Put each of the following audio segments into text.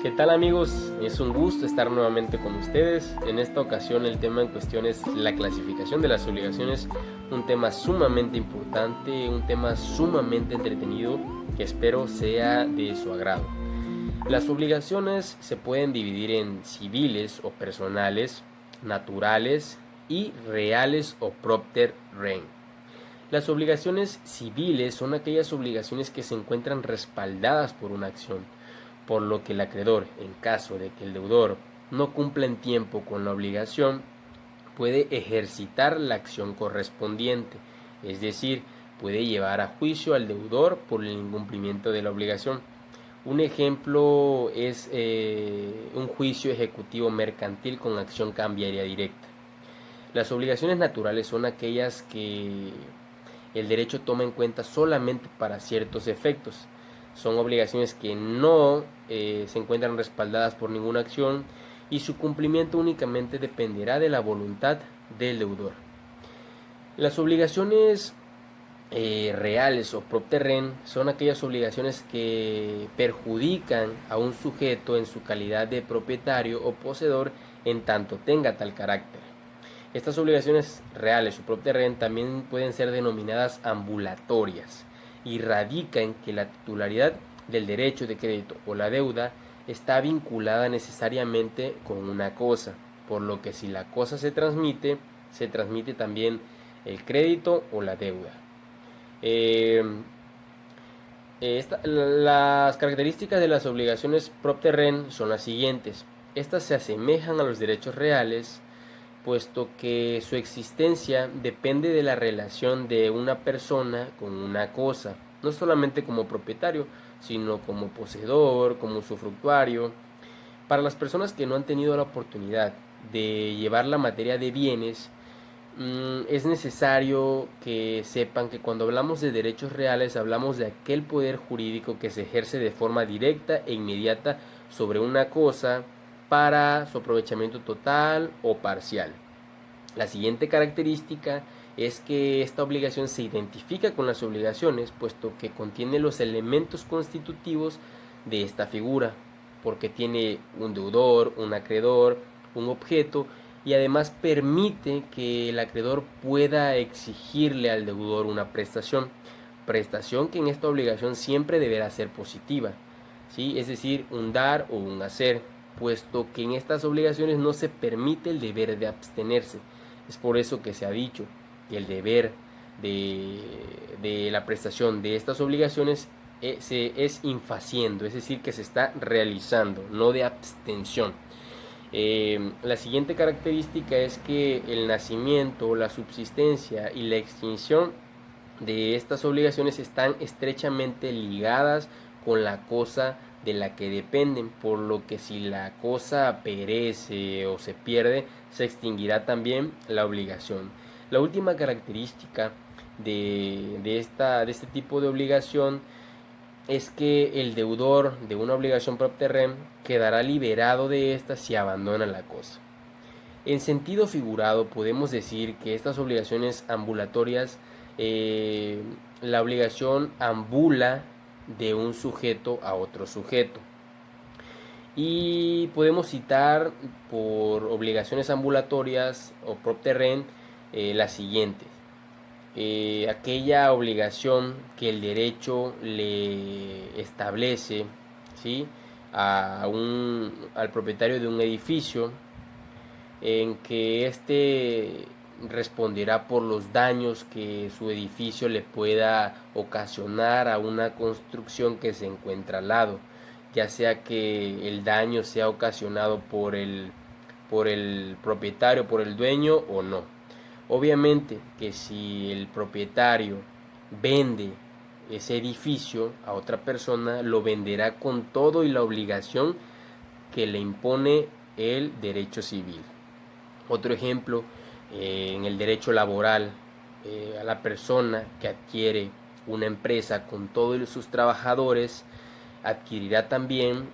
¿Qué tal, amigos? Es un gusto estar nuevamente con ustedes. En esta ocasión el tema en cuestión es la clasificación de las obligaciones, un tema sumamente importante, un tema sumamente entretenido que espero sea de su agrado. Las obligaciones se pueden dividir en civiles o personales, naturales y reales o propter rem. Las obligaciones civiles son aquellas obligaciones que se encuentran respaldadas por una acción, por lo que el acreedor, en caso de que el deudor no cumpla en tiempo con la obligación, puede ejercitar la acción correspondiente, es decir, puede llevar a juicio al deudor por el incumplimiento de la obligación. Un ejemplo es un juicio ejecutivo mercantil con acción cambiaria directa. Las obligaciones naturales son aquellas que el derecho toma en cuenta solamente para ciertos efectos. Son obligaciones que no se encuentran respaldadas por ninguna acción y su cumplimiento únicamente dependerá de la voluntad del deudor. Las obligaciones reales o propter rem son aquellas obligaciones que perjudican a un sujeto en su calidad de propietario o poseedor en tanto tenga tal carácter. Estas obligaciones reales o propter rem también pueden ser denominadas ambulatorias y radica en que la titularidad del derecho de crédito o la deuda está vinculada necesariamente con una cosa, por lo que si la cosa se transmite también el crédito o la deuda. Las características de las obligaciones propter rem son las siguientes. Estas se asemejan a los derechos reales, puesto que su existencia depende de la relación de una persona con una cosa, no solamente como propietario, sino como poseedor, como usufructuario. Para las personas que no han tenido la oportunidad de llevar la materia de bienes, es necesario que sepan que cuando hablamos de derechos reales hablamos de aquel poder jurídico que se ejerce de forma directa e inmediata sobre una cosa para su aprovechamiento total o parcial. La siguiente característica es que esta obligación se identifica con las obligaciones, puesto que contiene los elementos constitutivos de esta figura, porque tiene un deudor, un acreedor, un objeto, y además permite que el acreedor pueda exigirle al deudor una prestación que en esta obligación siempre deberá ser positiva, ¿sí? Es decir, un dar o un hacer, puesto que en estas obligaciones no se permite el deber de abstenerse. Es por eso que se ha dicho que el deber de la prestación de estas obligaciones es infaciendo, es decir, que se está realizando, no de abstención. La siguiente característica es que el nacimiento, la subsistencia y la extinción de estas obligaciones están estrechamente ligadas con la cosa de la que dependen, por lo que si la cosa perece o se pierde, se extinguirá también la obligación. La última característica de este tipo de obligación es que el deudor de una obligación propter rem quedará liberado de esta si abandona la cosa. En sentido figurado, podemos decir que estas obligaciones ambulatorias, la obligación ambula de un sujeto a otro sujeto. Y podemos citar por obligaciones ambulatorias o propter rem las siguientes. Aquella obligación que el derecho le establece, ¿sí?, al propietario de un edificio, en que éste responderá por los daños que su edificio le pueda ocasionar a una construcción que se encuentra al lado, ya sea que el daño sea ocasionado por el propietario, por el dueño o no. Obviamente que si el propietario vende ese edificio a otra persona, lo venderá con todo y la obligación que le impone el derecho civil. Otro ejemplo, en el derecho laboral, a la persona que adquiere una empresa con todos sus trabajadores adquirirá también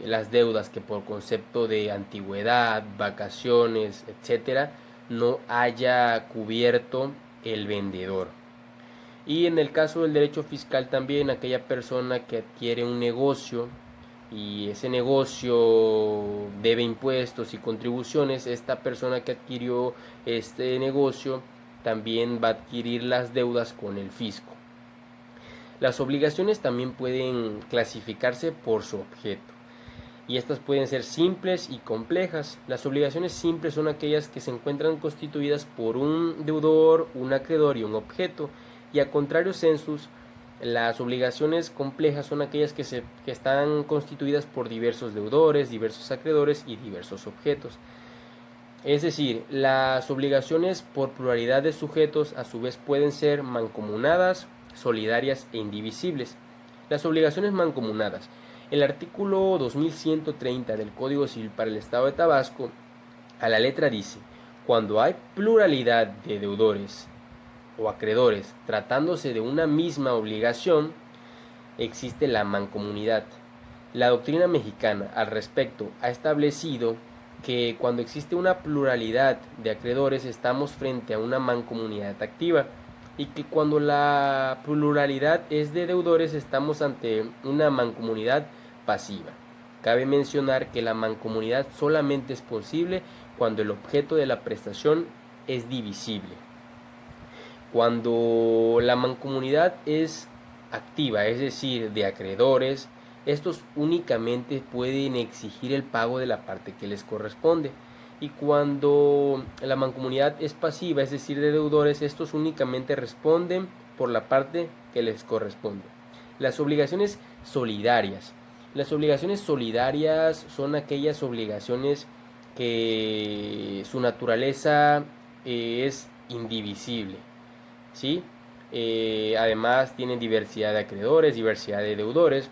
las deudas que por concepto de antigüedad, vacaciones, etcétera, no haya cubierto el vendedor. Y en el caso del derecho fiscal también, aquella persona que adquiere un negocio y ese negocio debe impuestos y contribuciones, esta persona que adquirió este negocio también va a adquirir las deudas con el fisco. Las obligaciones también pueden clasificarse por su objeto, y estas pueden ser simples y complejas. Las obligaciones simples son aquellas que se encuentran constituidas por un deudor, un acreedor y un objeto, y a contrario sensus, las obligaciones complejas son aquellas que están constituidas por diversos deudores, diversos acreedores y diversos objetos. Es decir, las obligaciones por pluralidad de sujetos a su vez pueden ser mancomunadas, solidarias e indivisibles. Las obligaciones mancomunadas. El artículo 2130 del Código Civil para el Estado de Tabasco, a la letra dice: cuando hay pluralidad de deudores o acreedores tratándose de una misma obligación, existe la mancomunidad. La doctrina mexicana al respecto ha establecido que cuando existe una pluralidad de acreedores estamos frente a una mancomunidad activa, y que cuando la pluralidad es de deudores estamos ante una mancomunidad pasiva. Cabe mencionar que la mancomunidad solamente es posible cuando el objeto de la prestación es divisible. Cuando la mancomunidad es activa, es decir, de acreedores, estos únicamente pueden exigir el pago de la parte que les corresponde. Y cuando la mancomunidad es pasiva, es decir, de deudores, estos únicamente responden por la parte que les corresponde. Las obligaciones solidarias. Las obligaciones solidarias son aquellas obligaciones que su naturaleza es indivisible, ¿sí? Además tienen diversidad de acreedores, diversidad de deudores.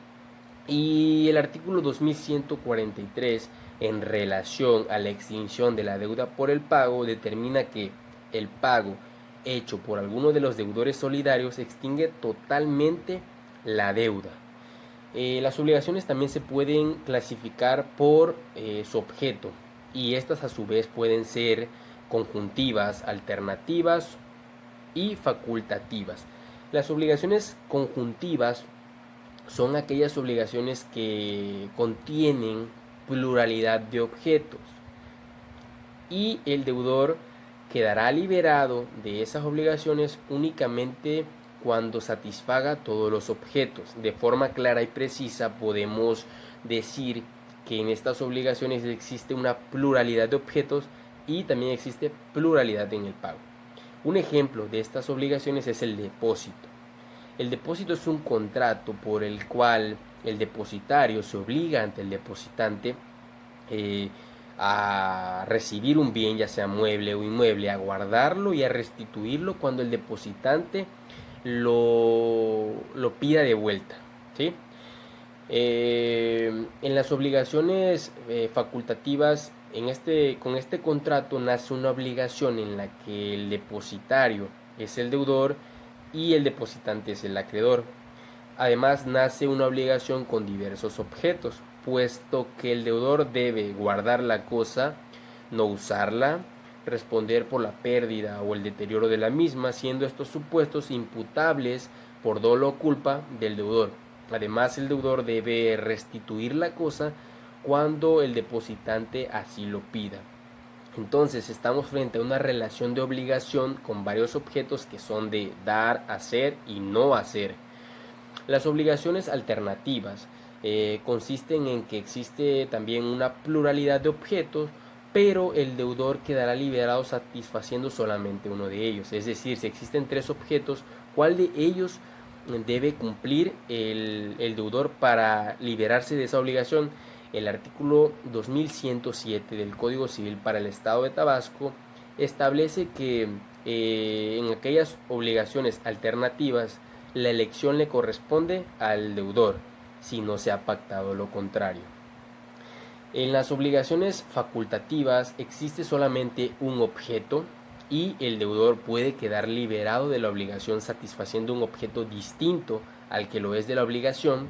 Y el artículo 2143, en relación a la extinción de la deuda por el pago, determina que el pago hecho por alguno de los deudores solidarios extingue totalmente la deuda. Las obligaciones también se pueden clasificar por su objeto, y estas a su vez pueden ser conjuntivas, alternativas y facultativas. Las obligaciones conjuntivas son aquellas obligaciones que contienen pluralidad de objetos, y el deudor quedará liberado de esas obligaciones únicamente cuando satisfaga todos los objetos. De forma clara y precisa podemos decir que en estas obligaciones existe una pluralidad de objetos y también existe pluralidad en el pago. Un ejemplo de estas obligaciones es el depósito. El depósito es un contrato por el cual el depositario se obliga ante el depositante a recibir un bien, ya sea mueble o inmueble, a guardarlo y a restituirlo cuando el depositante lo pida de vuelta, ¿sí? En las obligaciones facultativas, con este contrato nace una obligación en la que el depositario es el deudor y el depositante es el acreedor. Además nace una obligación con diversos objetos, puesto que el deudor debe guardar la cosa, no usarla, responder por la pérdida o el deterioro de la misma, siendo estos supuestos imputables por dolo o culpa del deudor. Además, el deudor debe restituir la cosa cuando el depositante así lo pida. Entonces estamos frente a una relación de obligación con varios objetos que son de dar, hacer y no hacer. Las obligaciones alternativas consisten en que existe también una pluralidad de objetos, pero el deudor quedará liberado satisfaciendo solamente uno de ellos. Es decir, si existen tres objetos, ¿cuál de ellos debe cumplir el deudor para liberarse de esa obligación? El artículo 2107 del Código Civil para el Estado de Tabasco establece que en aquellas obligaciones alternativas la elección le corresponde al deudor si no se ha pactado lo contrario. En las obligaciones facultativas existe solamente un objeto y el deudor puede quedar liberado de la obligación satisfaciendo un objeto distinto al que lo es de la obligación.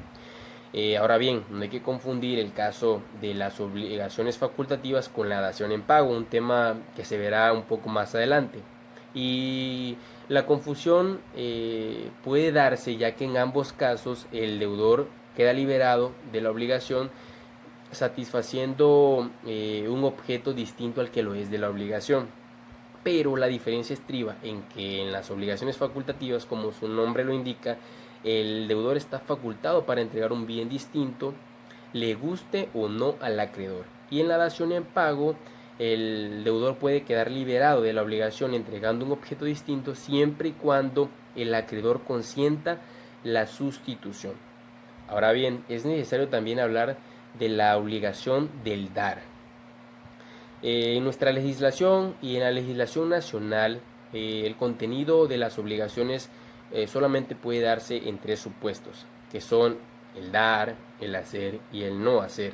Ahora bien, no hay que confundir el caso de las obligaciones facultativas con la dación en pago, un tema que se verá un poco más adelante. Y la confusión puede darse ya que en ambos casos el deudor queda liberado de la obligación satisfaciendo un objeto distinto al que lo es de la obligación. Pero la diferencia estriba en que en las obligaciones facultativas, como su nombre lo indica, el deudor está facultado para entregar un bien distinto, le guste o no al acreedor. Y en la dación en pago, el deudor puede quedar liberado de la obligación entregando un objeto distinto siempre y cuando el acreedor consienta la sustitución. Ahora bien, es necesario también hablar de la obligación del dar. En nuestra legislación y en la legislación nacional, el contenido de las obligaciones solamente puede darse en tres supuestos, que son el dar, el hacer y el no hacer.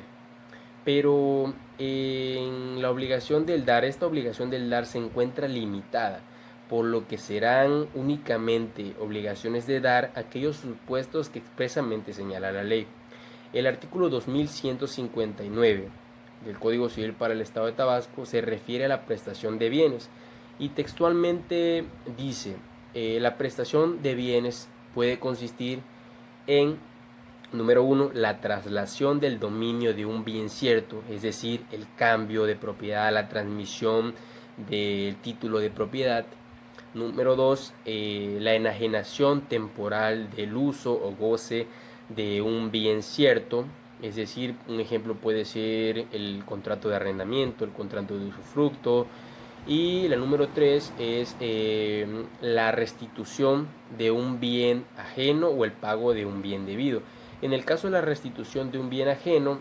Pero en la obligación del dar, esta obligación del dar se encuentra limitada, por lo que serán únicamente obligaciones de dar aquellos supuestos que expresamente señala la ley. El artículo 2159 del Código Civil para el Estado de Tabasco se refiere a la prestación de bienes y textualmente dice, la prestación de bienes puede consistir en, número 1, la traslación del dominio de un bien cierto, es decir, el cambio de propiedad, la transmisión del título de propiedad. Número 2, la enajenación temporal del uso o goce de un bien cierto, es decir, un ejemplo puede ser el contrato de arrendamiento, el contrato de usufructo. Y la número 3 es la restitución de un bien ajeno o el pago de un bien debido. En el caso de la restitución de un bien ajeno,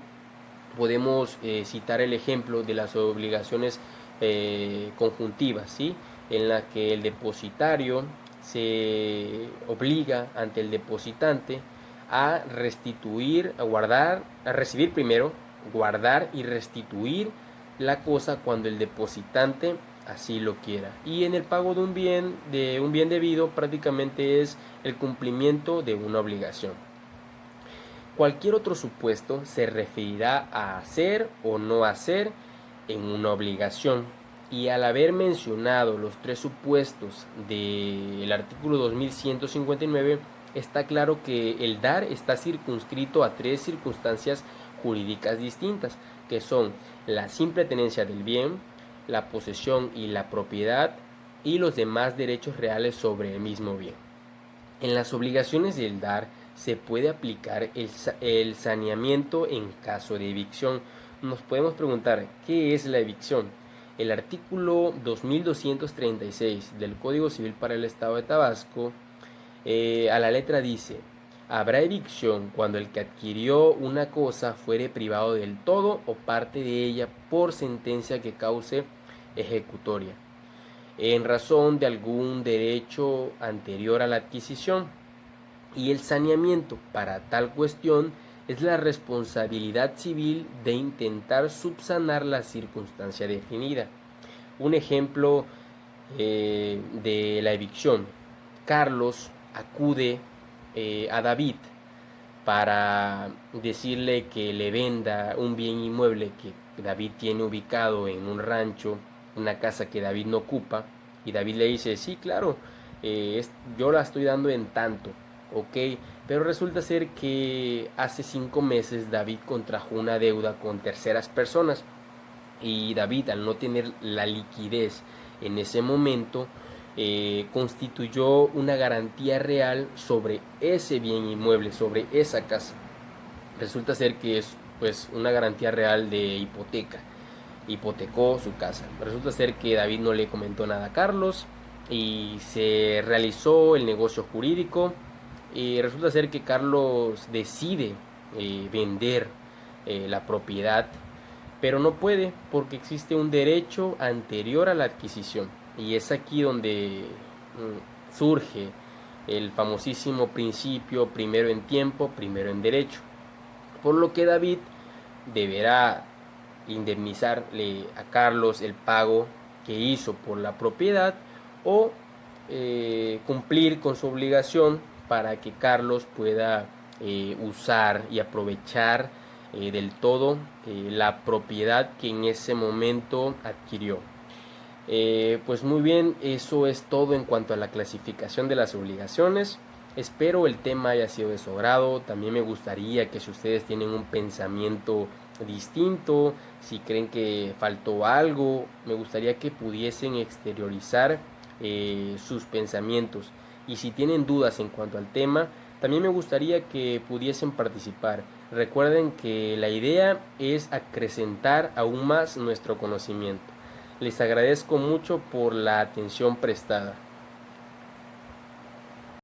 podemos citar el ejemplo de las obligaciones conjuntivas, ¿sí? En la que el depositario se obliga ante el depositante a restituir, a guardar, a recibir primero, guardar y restituir la cosa cuando el depositante así lo quiera. Y en el pago de un bien debido prácticamente es el cumplimiento de una obligación. Cualquier otro supuesto se referirá a hacer o no hacer en una obligación. Y al haber mencionado los tres supuestos del artículo 2159, está claro que el dar está circunscrito a tres circunstancias jurídicas distintas, que son la simple tenencia del bien, la posesión y la propiedad, y los demás derechos reales sobre el mismo bien. En las obligaciones del dar se puede aplicar el saneamiento en caso de evicción. Nos podemos preguntar, ¿qué es la evicción? El artículo 2236 del Código Civil para el Estado de Tabasco a la letra dice: habrá evicción cuando el que adquirió una cosa fuere privado del todo o parte de ella por sentencia que cause ejecutoria, en razón de algún derecho anterior a la adquisición. Y el saneamiento para tal cuestión es la responsabilidad civil de intentar subsanar la circunstancia definida. Un ejemplo de la evicción: Carlos acude a David para decirle que le venda un bien inmueble que David tiene ubicado en un rancho, una casa que David no ocupa, y David le dice, sí, claro, yo la estoy dando en tanto, ok, pero resulta ser que hace 5 meses David contrajo una deuda con terceras personas, y David, al no tener la liquidez en ese momento, constituyó una garantía real sobre ese bien inmueble, sobre esa casa. Resulta ser que es pues una garantía real de hipoteca. Hipotecó su casa. Resulta ser que David no le comentó nada a Carlos y se realizó el negocio jurídico, y resulta ser que Carlos decide vender la propiedad, pero no puede porque existe un derecho anterior a la adquisición. Y es aquí donde surge el famosísimo principio primero en tiempo, primero en derecho. Por lo que David deberá indemnizarle a Carlos el pago que hizo por la propiedad, o cumplir con su obligación para que Carlos pueda usar y aprovechar del todo la propiedad que en ese momento adquirió. Pues muy bien, eso es todo en cuanto a la clasificación de las obligaciones. Espero el tema haya sido de su agrado. También me gustaría que si ustedes tienen un pensamiento distinto, si creen que faltó algo, me gustaría que pudiesen exteriorizar sus pensamientos. Y si tienen dudas en cuanto al tema, también me gustaría que pudiesen participar. Recuerden que la idea es acrecentar aún más nuestro conocimiento. Les agradezco mucho por la atención prestada.